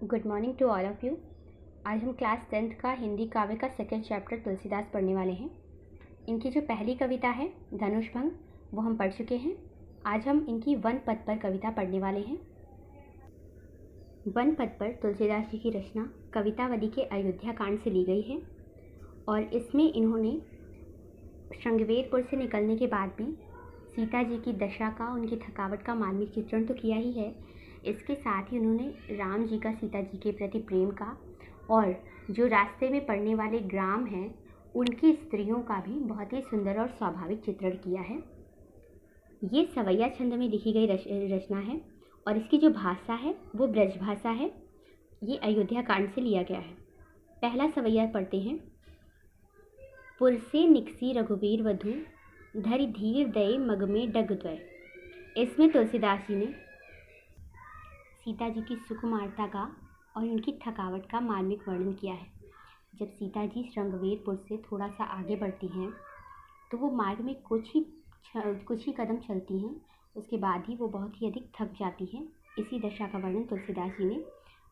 Good morning to all of you. आज हम class 10th का हिंदी काव्य का सेकेंड चैप्टर तुलसीदास पढ़ने वाले हैं। इनकी जो पहली कविता है धनुष भंग वो हम पढ़ चुके हैं। आज हम इनकी वन पद पर कविता पढ़ने वाले हैं। वन पद पर तुलसीदास जी की रचना कवितावली के अयोध्या कांड से ली गई है और इसमें इन्होंने श्रृंगवेरपुर से निकलने के बाद भी सीता जी की दशा का, उनकी थकावट का मार्मिक चित्रण तो किया ही है, इसके साथ ही उन्होंने राम जी का सीता जी के प्रति प्रेम का और जो रास्ते में पड़ने वाले ग्राम हैं उनकी स्त्रियों का भी बहुत ही सुंदर और स्वाभाविक चित्रण किया है। ये सवैया छंद में लिखी गई रचना है और इसकी जो भाषा है वो ब्रज भाषा है। ये अयोध्या कांड से लिया गया है। पहला सवैया पढ़ते हैं। पुर से निकसी रघुवीर वधु, धरि धीर दये मग में डग द्वय। इसमें तुलसीदास जी ने सीता जी की सुकुमारता का और उनकी थकावट का मार्मिक वर्णन किया है। जब सीता जी श्रृंगवेरपुर से थोड़ा सा आगे बढ़ती हैं तो वो मार्ग में कुछ ही कदम चलती हैं, उसके बाद ही वो बहुत ही अधिक थक जाती हैं। इसी दशा का वर्णन तुलसीदास जी ने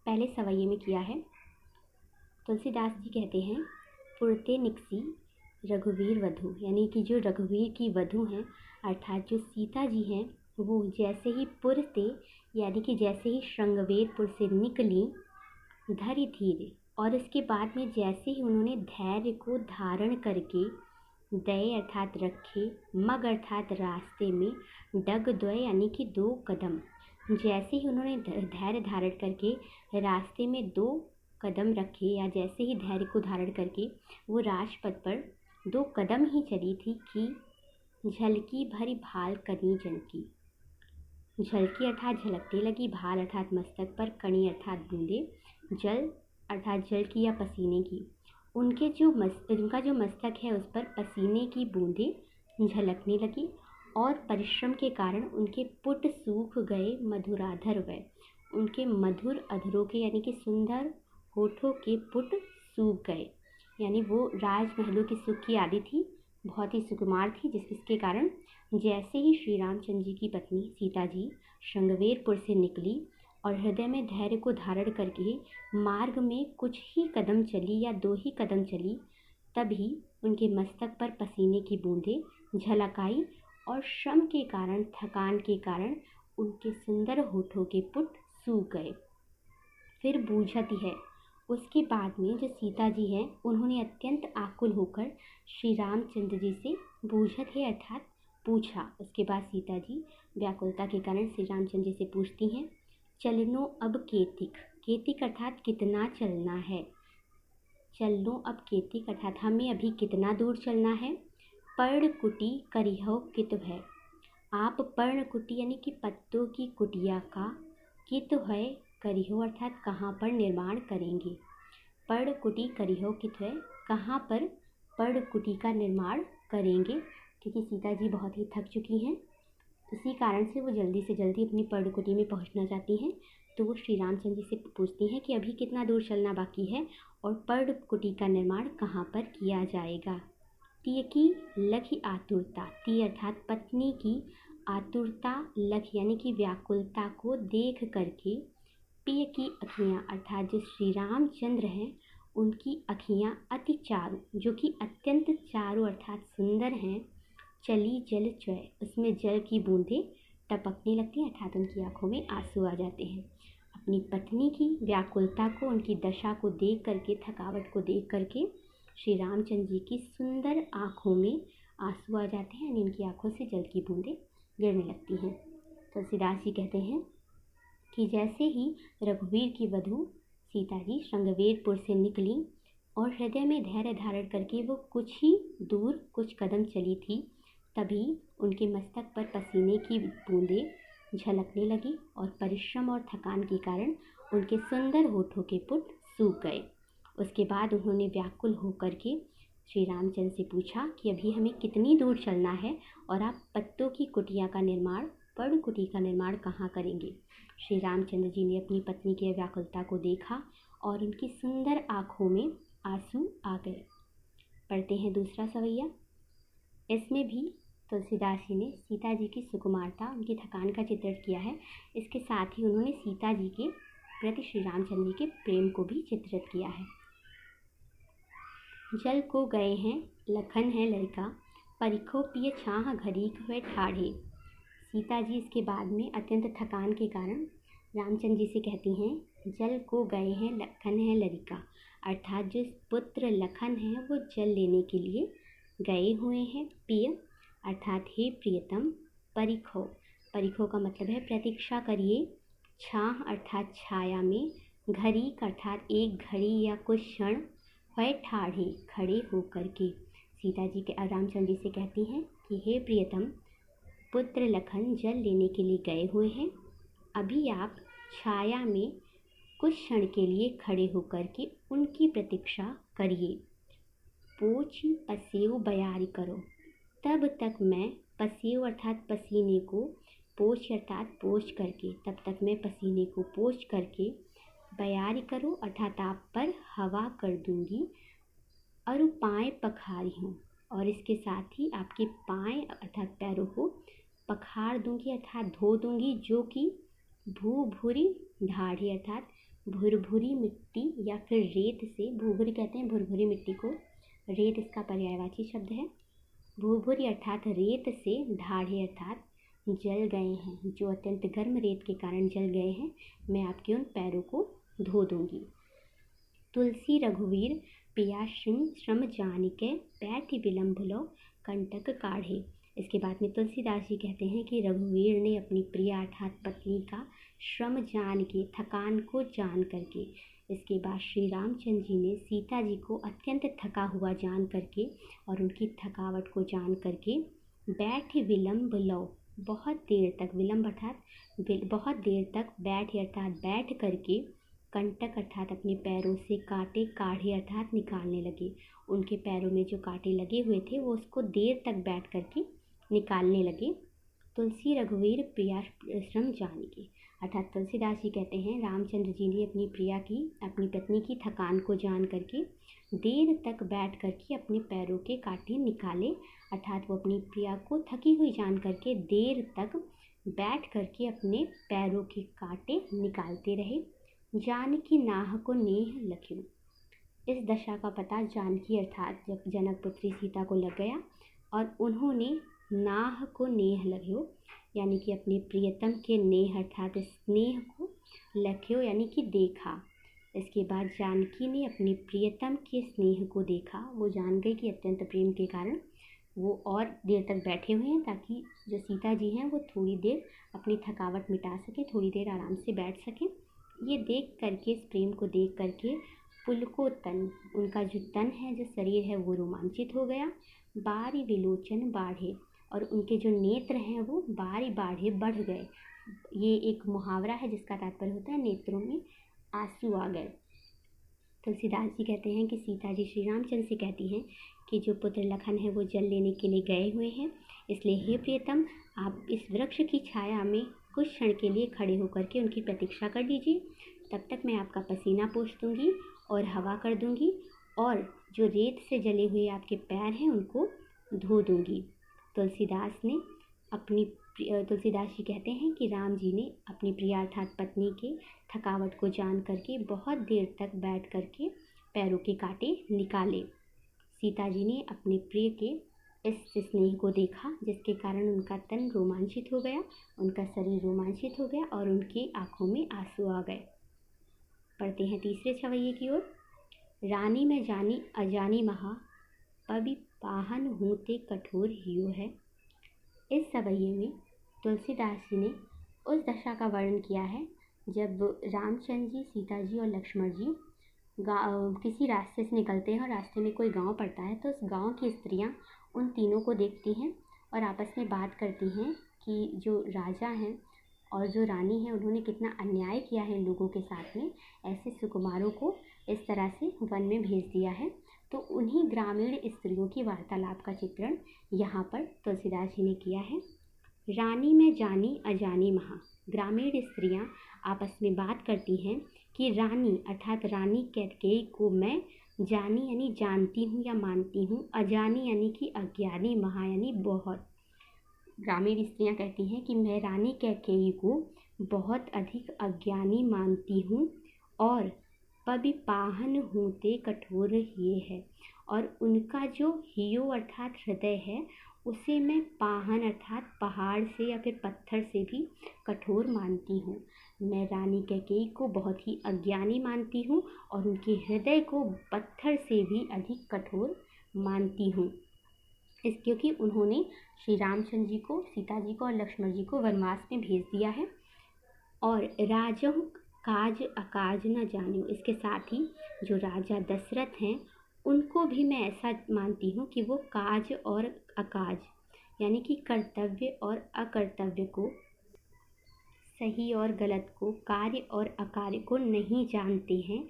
पहले सवैये में किया है। तुलसीदास जी कहते हैं, पुरते निकसी रघुवीर वधु, यानी कि जो रघुवीर की वधु हैं अर्थात जो सीता जी हैं, वो जैसे ही पुरते यानी कि जैसे ही श्रृंगवेरपुर से निकली, धरि धीरे, और उसके बाद में जैसे ही उन्होंने धैर्य को धारण करके, दये अर्थात रखे, मग अर्थात रास्ते में, डग द्वय यानी कि 2 कदम, जैसे ही उन्होंने धैर्य धारण करके रास्ते में 2 कदम रखे या जैसे ही धैर्य को धारण करके वो राजपथ पर 2 कदम ही चली थी कि झलकी भरी भाल कनी जनकी। झलकी अर्थात झलकने लगी, भाल अर्थात मस्तक पर, कणी अर्थात बूंदे, जल अर्थात जल की या पसीने की, उनका जो मस्तक है उस पर पसीने की बूंदें झलकने लगी और परिश्रम के कारण उनके पुट सूख गए मधुराधर वय, उनके मधुर अधरों के यानी कि सुंदर होठों के पुट सूख गए, यानी वो राजमहलों की सुख की आदि थी, बहुत ही सुकुमार थी, जिसके कारण जैसे ही श्री रामचंद्र जी की पत्नी सीता जी श्रृंगवेरपुर से निकली और हृदय में धैर्य को धारण करके मार्ग में कुछ ही कदम चली या 2 ही कदम चली, तभी उनके मस्तक पर पसीने की बूंदें झलक आई और श्रम के कारण, थकान के कारण उनके सुंदर होठों के पुट सूख गए। फिर बूझती है, उसके बाद में जो सीता जी हैं उन्होंने अत्यंत आकुल होकर श्री रामचंद्र जी से बूझत है अर्थात पूछा। उसके बाद सीता जी व्याकुलता के कारण श्री रामचंद्र जी से पूछती हैं, चलनो अब केतिक, केतिक अर्थात कितना चलना है, चलनो अब केतिक अर्थात हमें अभी कितना दूर चलना है, पर्णकुटी करिहो कित है, आप पर्णकुटी यानी कि पत्तों की कुटिया का, कित है करिहो अर्थात कहाँ पर निर्माण करेंगे, पर्णकुटी करिहो कित है, कहाँ पर पर्णकुटी का निर्माण करेंगे, क्योंकि सीता जी बहुत ही थक चुकी हैं, इसी कारण से वो जल्दी से जल्दी अपनी पर्णकुटी में पहुंचना चाहती हैं। तो वो श्री रामचंद्र जी से पूछती हैं कि अभी कितना दूर चलना बाकी है और पर्णकुटी का निर्माण कहाँ पर किया जाएगा। तिय की लखी आतुरता, तिय अर्थात पत्नी की आतुरता, लख यानी कि व्याकुलता को देख करके, पिय की अखियाँ अर्थात जो श्री रामचंद्र हैं उनकी अखियाँ अति चारु, जो कि अत्यंत चारु अर्थात सुंदर हैं, चली जल चय, उसमें जल की बूंदें टपकने लगती हैं अर्थात उनकी आंखों में आंसू आ जाते हैं। अपनी पत्नी की व्याकुलता को, उनकी दशा को देख करके, थकावट को देख करके श्री रामचंद्र जी की सुंदर आँखों में आंसू आ जाते हैं, यानी उनकी आँखों से जल की बूंदें गिरने लगती हैं। तुलसीदास जी कहते हैं कि जैसे ही रघुवीर की वधु सीता जी श्रृंगवेरपुर से निकली और हृदय में धैर्य धारण करके वो कुछ ही दूर कुछ कदम चली थी, तभी उनके मस्तक पर पसीने की बूंदें झलकने लगी और परिश्रम और थकान के कारण उनके सुंदर होठों के पुट सूख गए। उसके बाद उन्होंने व्याकुल होकर के श्री रामचंद्र से पूछा कि अभी हमें कितनी दूर चलना है और आप पत्तों की कुटिया का निर्माण, पर्णकुटी का निर्माण कहाँ करेंगे। श्री रामचंद्र जी ने अपनी पत्नी की व्याकुलता को देखा और उनकी सुंदर आँखों में आंसू आ गए। पढ़ते हैं दूसरा सवैया। इसमें भी तुलसीदास जी ने सीता जी की सुकुमारता, उनकी थकान का चित्रण किया है। इसके साथ ही उन्होंने सीता जी के प्रति श्री रामचंद्र जी के प्रेम को भी चित्रित किया है। जल को गए हैं लखन है लड़का, परिखो पिए छाह घड़ी हुए ठाढ़े। सीता जी इसके बाद में अत्यंत थकान के कारण रामचंद्र जी से कहती हैं, जल को गए हैं लखन है लड़का, अर्थात जो पुत्र लखन है वो जल लेने के लिए गए हुए हैं। पिय अर्थात हे प्रियतम, परिखो, परिखो का मतलब है प्रतीक्षा करिए, छाह अर्थात छाया में, घड़ी अर्थात एक घड़ी या कुछ क्षण, हुए ठाढ़े खड़े होकर के। सीता जी के रामचंद्र जी से कहती हैं कि हे प्रियतम, पुत्र लखन जल लेने के लिए गए हुए हैं, अभी आप छाया में कुछ क्षण के लिए खड़े होकर के उनकी प्रतीक्षा करिए। पोछ पसेव बयारी करो, तब तक मैं, पसेव अर्थात पसीने को, पोछ अर्थात पोछ करके, तब तक मैं पसीने को पोछ करके, बयारी करो अर्थात आप पर हवा कर दूंगी, और पाँव पखारी हूँ, और इसके साथ ही आपके पाँव अर्थात पैरों को पखार दूंगी अर्थात धो दूंगी, जो कि भूभुरी ढाढ़ी अर्थात भुरभुरी मिट्टी या फिर रेत से, भूभुरी कहते हैं भुरभुरी मिट्टी को, रेत इसका पर्यायवाची शब्द है। भूभुरी अर्थात रेत से, ढाढ़े अर्थात जल गए हैं, जो अत्यंत गर्म रेत के कारण जल गए हैं, मैं आपके उन पैरों को धो दूंगी। तुलसी रघुवीर पिया श्रम जानिके, पैठ विलम्ब लो कंटक काढ़े। इसके बाद में तुलसीदास जी कहते हैं कि रघुवीर ने अपनी प्रिया अर्थात पत्नी का श्रम जान के, थकान को जान करके, इसके बाद श्री रामचंद्र जी ने सीता जी को अत्यंत थका हुआ जान करके और उनकी थकावट को जान करके, बैठ विलम्ब लो, बहुत देर तक, विलम्ब अर्थात बहुत देर तक, बैठ अर्थात बैठ करके, कंटक अर्थात अपने पैरों से काटे काढ़े अर्थात निकालने लगे। उनके पैरों में जो कांटे लगे हुए थे वो उसको देर तक बैठ करके निकालने लगे। तुलसी रघुवीर प्रिया श्रम जानिके, अर्थात तुलसीदास जी कहते हैं रामचंद्र जी ने अपनी प्रिया की, अपनी पत्नी की थकान को जान करके देर तक बैठ करके अपने पैरों के कांटे निकाले, अर्थात वो अपनी प्रिया को थकी हुई जान करके देर तक बैठ करके अपने पैरों के कांटे निकालते रहे। जानकी नाह को नेह लख्यो, इस दशा का पता जानकी अर्थात जब जनक पुत्री सीता को लग गया और उन्होंने नाह को नेह लख्यो यानी कि अपने प्रियतम के नेह अर्थात स्नेह को लख्यो यानी कि देखा। इसके बाद जानकी ने अपने प्रियतम के स्नेह को देखा, वो जान गई कि अत्यंत प्रेम के कारण वो और देर तक बैठे हुए हैं, ताकि जो सीता जी हैं वो थोड़ी देर अपनी थकावट मिटा सकें, थोड़ी देर आराम से बैठ सकें। ये देख करके, इस प्रेम को देख करके पुलको तन, उनका जो तन है, जो शरीर है वो रोमांचित हो गया। बारी विलोचन बाढ़े, और उनके जो नेत्र हैं वो बारी बाढ़े बढ़ गए। ये एक मुहावरा है जिसका तात्पर्य होता है नेत्रों में आंसू आ गए। तुलसीदास जी कहते हैं कि सीता जी श्री रामचंद्र से कहती हैं कि जो पुत्र लखन है वो जल लेने के लिए गए हुए हैं, इसलिए हे प्रियतम, आप इस वृक्ष की छाया में कुछ क्षण के लिए खड़े होकर के उनकी प्रतीक्षा कर लीजिए, तब तक मैं आपका पसीना पोंछ दूंगी और हवा कर दूंगी, और जो रेत से जले हुए आपके पैर हैं उनको धो दूंगी। तुलसीदास जी कहते हैं कि राम जी ने अपनी प्रिया अर्थात पत्नी के थकावट को जान करके बहुत देर तक बैठ करके पैरों के कांटे निकाले। सीता जी ने अपने प्रिय के इस स्नेह को देखा, जिसके कारण उनका तन रोमांचित हो गया, उनका शरीर रोमांचित हो गया और उनकी आंखों में आंसू आ गए। पढ़ते हैं तीसरे छवैये की ओर। रानी में जानी अजानी महा, पबि पाहन होते कठोर हियो है। इस छवैये में तुलसीदास जी ने उस दशा का वर्णन किया है जब रामचंद्र जी, सीता जी और लक्ष्मण जी किसी रास्ते से निकलते हैं और रास्ते में कोई गांव पड़ता है, तो उस गांव की स्त्रियां उन तीनों को देखती हैं और आपस में बात करती हैं कि जो राजा हैं और जो रानी है उन्होंने कितना अन्याय किया है इन लोगों के साथ में, ऐसे सुकुमारों को इस तरह से वन में भेज दिया है। तो उन्हीं ग्रामीण स्त्रियों की वार्तालाप का चित्रण यहाँ पर तुलसीदास जी ने किया है। रानी में जानी अजानी महा, ग्रामीण स्त्रियाँ आपस में बात करती हैं कि रानी अर्थात रानी कैकेयी को मैं जानी यानी जानती हूँ या मानती हूँ, अजानी यानी कि अज्ञानी, महा यानी बहुत। ग्रामीण स्त्रियाँ कहती हैं कि मैं रानी कैकेयी को बहुत अधिक अज्ञानी मानती हूँ और पविपाहन होते कठोर ये है। और उनका जो हियो अर्थात हृदय है उसे मैं पाहन अर्थात पहाड़ से या फिर पत्थर से भी कठोर मानती हूँ। मैं रानी कैकेयी को बहुत ही अज्ञानी मानती हूँ और उनके हृदय को पत्थर से भी अधिक कठोर मानती हूँ। क्योंकि उन्होंने श्री रामचंद्र जी को, सीता जी को और लक्ष्मण जी को वनवास में भेज दिया है। और राजहु काज अकाज न जानियो, इसके साथ ही जो राजा दशरथ हैं उनको भी मैं ऐसा मानती हूँ कि वो काज और अकाज यानी कि कर्तव्य और अकर्तव्य को, सही और गलत को, कार्य और अकार्य को नहीं जानते हैं।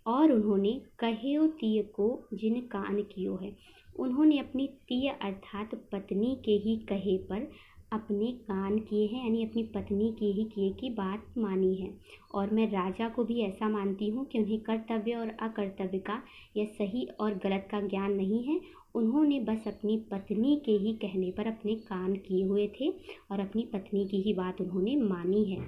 और उन्होंने कहेओ तिय को जिन कान कियो है, उन्होंने अपनी तिय अर्थात पत्नी के ही कहे पर अपने कान किए हैं, यानी अपनी पत्नी के ही किए की बात मानी है। और मैं राजा को भी ऐसा मानती हूँ कि उन्हें कर्तव्य और अकर्तव्य का या सही और गलत का ज्ञान नहीं है। उन्होंने बस अपनी पत्नी के ही कहने पर अपने कान किए हुए थे और अपनी पत्नी की ही बात उन्होंने मानी है।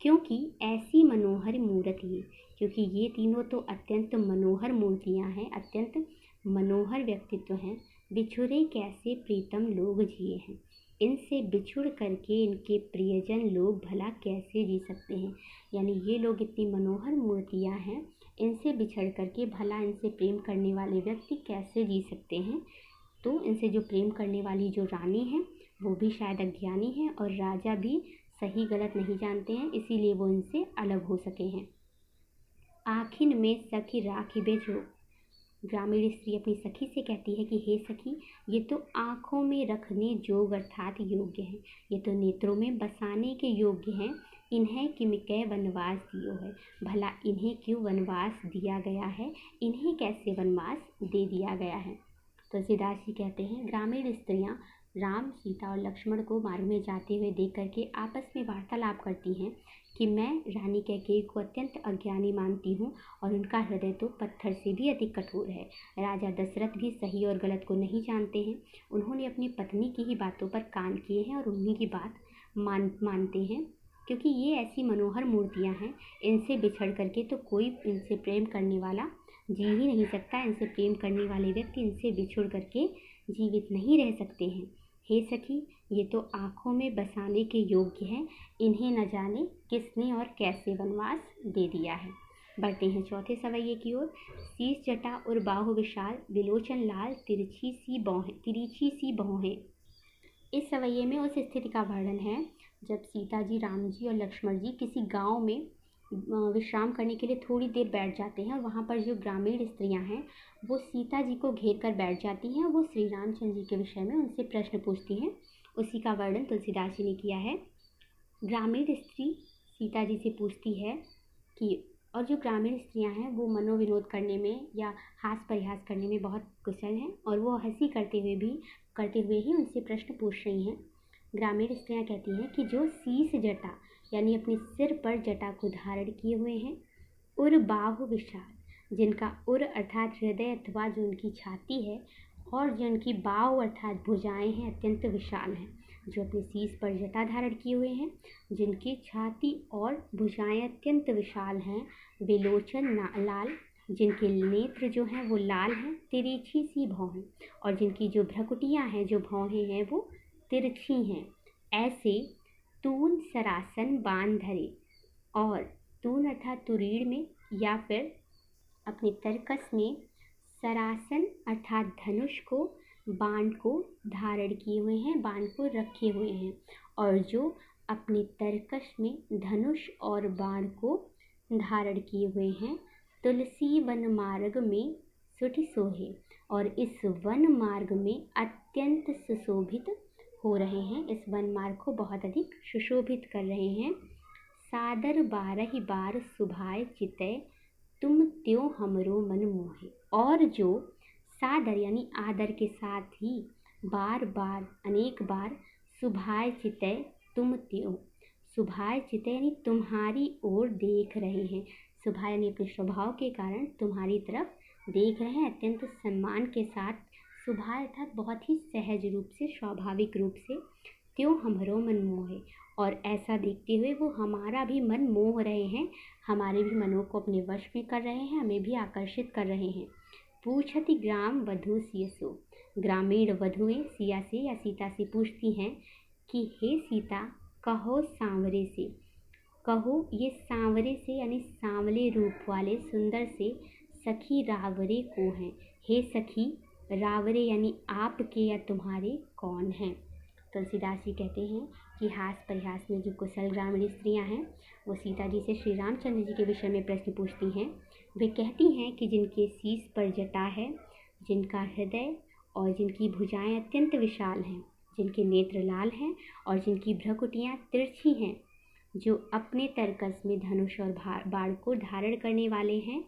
क्योंकि ऐसी मनोहर मूर्ति, क्योंकि ये तीनों तो अत्यंत मनोहर मूर्तियाँ हैं, अत्यंत मनोहर व्यक्तित्व हैं। बिछुड़े कैसे प्रीतम लोग जिए हैं, इनसे बिछुड़ करके इनके प्रियजन लोग भला कैसे जी सकते हैं। यानी ये लोग इतनी मनोहर मूर्तियाँ हैं, इनसे बिछड़ करके भला इनसे प्रेम करने वाले व्यक्ति कैसे जी सकते हैं। तो इनसे जो प्रेम करने वाली जो रानी है वो भी शायद अज्ञानी है और राजा भी सही गलत नहीं जानते हैं, इसीलिए वो इनसे अलग हो सके हैं। आखिन में सखी राखी बेचो, ग्रामीण स्त्री अपनी सखी से कहती है कि हे सखी, ये तो आँखों में रखने जोग अर्थात योग्य हैं, ये तो नेत्रों में बसाने के योग्य हैं। इन्हें किमकै वनवास दियो है, भला इन्हें क्यों वनवास दिया गया है, इन्हें कैसे वनवास दे दिया गया है। तुलसीदास जी कहते हैं, ग्रामीण स्त्रियाँ राम, सीता और लक्ष्मण को मार्ग में जाते हुए देख करके आपस में वार्तालाप करती हैं कि मैं रानी कैकेयी को अत्यंत अज्ञानी मानती हूँ और उनका हृदय तो पत्थर से भी अधिक कठोर है। राजा दशरथ भी सही और गलत को नहीं जानते हैं, उन्होंने अपनी पत्नी की ही बातों पर कान किए हैं और उन्हीं की बात मानते हैं। क्योंकि ये ऐसी मनोहर मूर्तियाँ हैं, इनसे बिछड़ करके तो कोई इनसे प्रेम करने वाला जी ही नहीं सकता। इनसे प्रेम करने वाले व्यक्ति इनसे बिछुड़ करके जीवित नहीं रह सकते हैं। हे सखी, ये तो आँखों में बसाने के योग्य हैं, इन्हें न जाने किसने और कैसे वनवास दे दिया है। बढ़ते हैं चौथे सवैये की ओर। शीश जटा और बाहु विशाल, विलोचन लाल, तिरछी सी भौहें। इस सवैये में उस स्थिति का वर्णन है जब सीता जी, राम जी और लक्ष्मण जी किसी गांव में विश्राम करने के लिए थोड़ी देर बैठ जाते हैं। वहाँ पर जो ग्रामीण स्त्रियाँ हैं वो सीता जी को घेर कर बैठ जाती हैं। वो श्री रामचंद्र जी के विषय में उनसे प्रश्न पूछती हैं। उसी का वर्णन तुलसीदास जी ने किया है। ग्रामीण स्त्री सीता जी से पूछती है कि, और जो ग्रामीण स्त्रियाँ हैं वो मनोविनोद करने में या हास परिहास करने में बहुत कुशल हैं और वो हंसी करते हुए ही उनसे प्रश्न पूछ रही हैं। ग्रामीण स्त्रियाँ कहती हैं कि जो शीश जटा यानी अपने सिर पर जटा को धारण किए हुए हैं, उर बाहु विशाल, जिनका उर अर्थात हृदय अथवा जो उनकी छाती है और जो उनकी बाहु अर्थात भुजाएं हैं अत्यंत विशाल हैं। जो अपने शीश पर जटा धारण किए हुए हैं, जिनकी छाती और भुजाएं अत्यंत विशाल हैं। विलोचन लाल, जिनके नेत्र जो हैं वो लाल हैं। तिरछी सी भौहें, और जिनकी जो भ्रकुटियाँ हैं, जो भौहें हैं वो तिरछी हैं। ऐसे तून सरासन बांध धरे, और तून अर्थात तुरीड़ में या फिर अपने तरकस में सरासन अर्थात धनुष को, बाण को धारण किए हुए हैं, बाण को रखे हुए हैं। और जो अपने तरकस में धनुष और बाण को धारण किए हुए हैं, तुलसी वन मार्ग में सुठ सोहे, और इस वन मार्ग में अत्यंत सुशोभित हो रहे हैं, इस वन मार्ग को बहुत अधिक सुशोभित कर रहे हैं। सादर 12 बार सुभाए चितय, तुम त्यों हमरो मन मोहे। और जो सादर यानी आदर के साथ ही बार बार अनेक बार सुभाए चितय, तुम त्यों, सुभाए चितय यानी तुम्हारी ओर देख रहे हैं। सुभा यानी अपने स्वभाव के कारण तुम्हारी तरफ देख रहे हैं, अत्यंत सम्मान के साथ। सुभा अर्थात बहुत ही सहज रूप से, स्वाभाविक रूप से। त्यों हमरो मन मोहे, और ऐसा देखते हुए वो हमारा भी मन मोह रहे हैं, हमारे भी मनों को अपने वश में कर रहे हैं, हमें भी आकर्षित कर रहे हैं। पूछति ग्राम वधू सियसो, ग्रामीण वधुएं सिया से या सीता से पूछती हैं कि हे सीता, कहो सांवरे से, कहो ये सांवरे से यानी सांवले रूप वाले सुंदर से सखी रावरे को हैं। हे सखी रावरे यानी आपके या तुम्हारे कौन हैं। तुलसीदास जी कहते हैं कि हास परिहास में जो कुशल ग्रामीण स्त्रियां हैं वो सीता जी से श्री रामचंद्र जी के विषय में प्रश्न पूछती हैं। वे कहती हैं कि जिनके शीश पर जटा है, जिनका हृदय और जिनकी भुजाएं अत्यंत विशाल हैं, जिनके नेत्र लाल हैं और जिनकी भ्रकुटियाँ तिरछी हैं, जो अपने तरकस में धनुष और बाण को धारण करने वाले हैं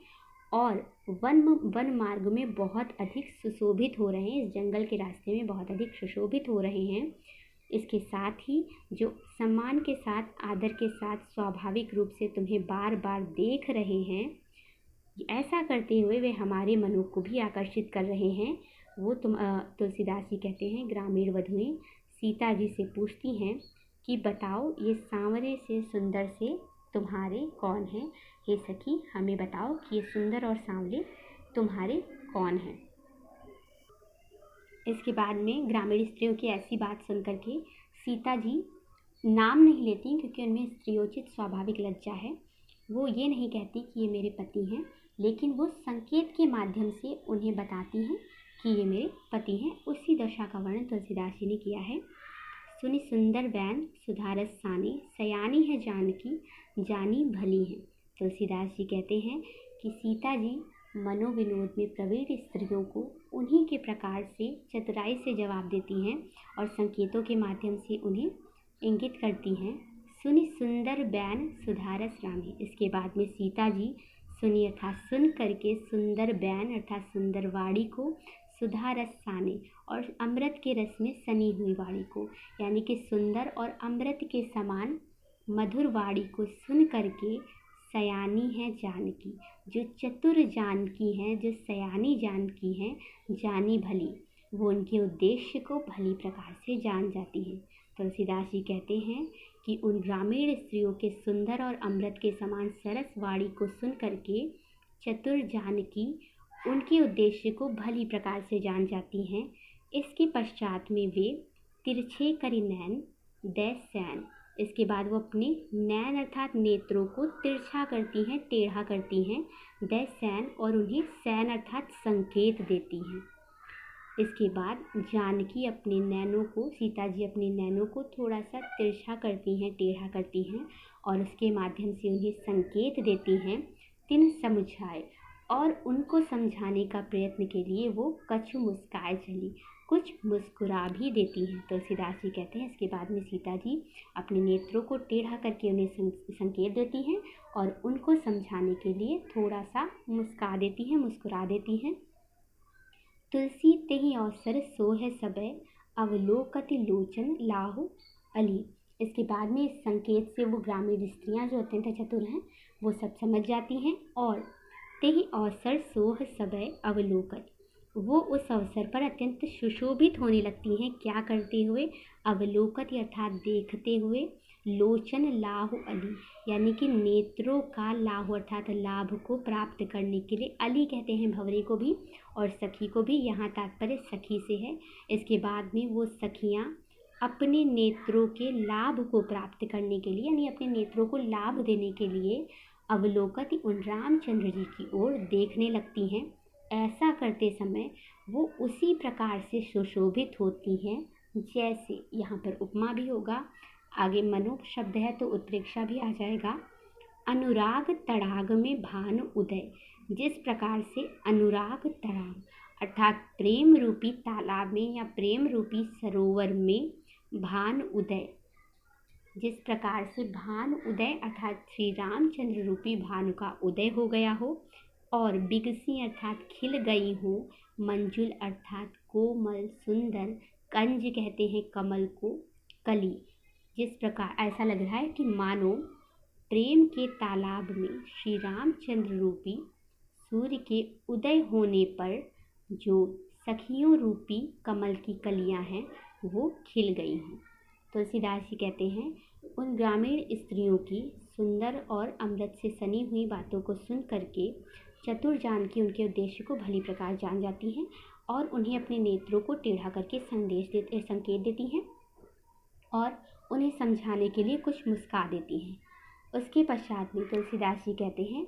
और वन मार्ग में बहुत अधिक सुशोभित हो रहे हैं, इस जंगल के रास्ते में बहुत अधिक सुशोभित हो रहे हैं। इसके साथ ही जो सम्मान के साथ, आदर के साथ स्वाभाविक रूप से तुम्हें बार बार देख रहे हैं, ऐसा करते हुए वे हमारे मनों को भी आकर्षित कर रहे हैं। वो तुलसीदास जी कहते हैं ग्रामीण वधुएं सीता जी से पूछती हैं कि बताओ ये सांवरे से सुंदर से तुम्हारे कौन हैं। हे सखी हमें बताओ कि ये सुंदर और सांवले तुम्हारे कौन हैं। इसके बाद में ग्रामीण स्त्रियों की ऐसी बात सुनकर के सीता जी नाम नहीं लेती, क्योंकि उनमें स्त्रियोचित स्वाभाविक लज्जा है। वो ये नहीं कहती कि ये मेरे पति हैं, लेकिन वो संकेत के माध्यम से उन्हें बताती हैं कि ये मेरे पति हैं। उसी दशा का वर्णन तुलसीदास जी ने किया है। सुनि सुंदर बैन सुधारस साने, सयानी है जानकी जानी भली है। तुलसीदास जी कहते हैं कि सीता जी मनोविनोद में प्रवीण स्त्रियों को उन्हीं के प्रकार से चतुराई से जवाब देती हैं और संकेतों के माध्यम से उन्हें इंगित करती हैं। सुनि सुंदर बैन सुधारस रानी। इसके बाद में सीता जी सुनी अर्थात सुन करके सुंदर बैन अर्थात सुंदर वाणी को, सुधा रस साने और अमृत के रस में सनी हुई वाणी को, यानी कि सुंदर और अमृत के समान मधुर वाणी को सुन करके सयानी है जानकी, जो चतुर जानकी हैं, जो सयानी जानकी हैं, जानी भली, वो उनके उद्देश्य को भली प्रकार से जान जाती हैं। तुलसीदास जी कहते हैं कि उन ग्रामीण स्त्रियों के सुंदर और अमृत के समान सरस वाणी को सुन करके चतुर जानकी उनके उद्देश्य को भली प्रकार से जान जाती हैं। इसके पश्चात में वे तिरछे करी नैन दै सैन, इसके बाद वो अपने नैन अर्थात नेत्रों को तिरछा करती हैं, टेढ़ा करती हैं, दै सैन, और उन्हें सैन अर्थात संकेत देती हैं। इसके बाद जानकी अपने नैनों को, सीता जी अपने नैनों को थोड़ा सा तिरछा करती हैं, टेढ़ा करती हैं और उसके माध्यम से उन्हें संकेत देती हैं। तिन समझाए, और उनको समझाने का प्रयत्न के लिए वो कछु मुस्काए चली, कुछ मुस्कुरा भी देती हैं। तुलसीदास जी कहते हैं इसके बाद में सीता जी अपने नेत्रों को टेढ़ा करके उन्हें संकेत देती हैं और उनको समझाने के लिए थोड़ा सा मुस्का देती हैं, मुस्कुरा देती हैं। तुलसी तेहि अवसर सोह सबे, अवलोकति लोचन लाहु अली। इसके बाद में इस संकेत से वो ग्रामीण स्त्रियां जो अत्यंत चतुर हैं वो सब समझ जाती हैं और तेहि अवसर सोह सबे अवलोकत, वो उस अवसर पर अत्यंत सुशोभित होने लगती हैं। क्या करते हुए? अवलोकत अर्थात देखते हुए, लोचन लाहु अली, यानी कि नेत्रों का लाहु अर्थात लाभ को प्राप्त करने के लिए, अली कहते हैं भंवरे को भी और सखी को भी, यहाँ तात्पर्य सखी से है। इसके बाद में वो सखियाँ अपने नेत्रों के लाभ को प्राप्त करने के लिए, यानी अपने नेत्रों को लाभ देने के लिए अवलोकत उन रामचंद्र जी की ओर देखने लगती हैं। ऐसा करते समय वो उसी प्रकार से सुशोभित होती हैं जैसे, यहाँ पर उपमा भी होगा, आगे मनो शब्द है तो उत्प्रेक्षा भी आ जाएगा। अनुराग तड़ाग में भानु उदय, जिस प्रकार से अनुराग तड़ाग अर्थात प्रेम रूपी तालाब में या प्रेम रूपी सरोवर में भान उदय, जिस प्रकार से भानु उदय अर्थात श्री रामचंद्र रूपी भानु का उदय हो गया हो, और बिगसी अर्थात खिल गई हो, मंजुल अर्थात कोमल सुंदर, कंज कहते हैं कमल को, कली, जिस प्रकार ऐसा लग रहा है कि मानो प्रेम के तालाब में श्री रामचंद्र रूपी सूर्य के उदय होने पर जो सखियों रूपी कमल की कलियां हैं वो खिल गई हैं। तुलसीदास जी कहते हैं उन ग्रामीण स्त्रियों की सुंदर और अमृत से सनी हुई बातों को सुन करके चतुर जानकी उनके उद्देश्य को भली प्रकार जान जाती हैं और उन्हें अपने नेत्रों को टेढ़ा करके संकेत देती हैं और उन्हें समझाने के लिए कुछ मुस्का देती हैं। उसके पश्चात में तुलसीदास जी कहते हैं,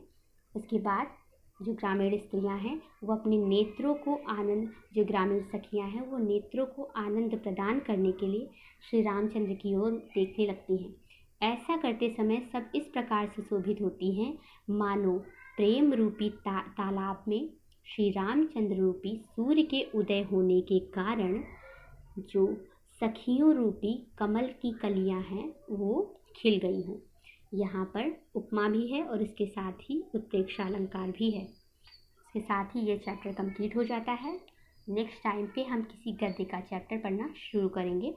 उसके बाद जो ग्रामीण स्त्रियां हैं वो अपने नेत्रों को आनंद, जो ग्रामीण सखियां हैं वो नेत्रों को आनंद प्रदान करने के लिए श्री रामचंद्र की ओर देखने लगती हैं। ऐसा करते समय सब इस प्रकार से शोभित होती हैं मानो प्रेम रूपी तालाब में श्री रामचंद्र रूपी सूर्य के उदय होने के कारण जो सखियों रूपी कमल की कलियां हैं वो खिल गई हों। यहाँ पर उपमा भी है और इसके साथ ही उत्प्रेक्षा अलंकार भी है। इसके साथ ही ये चैप्टर कंप्लीट हो जाता है। नेक्स्ट टाइम पे हम किसी गद्य का चैप्टर पढ़ना शुरू करेंगे।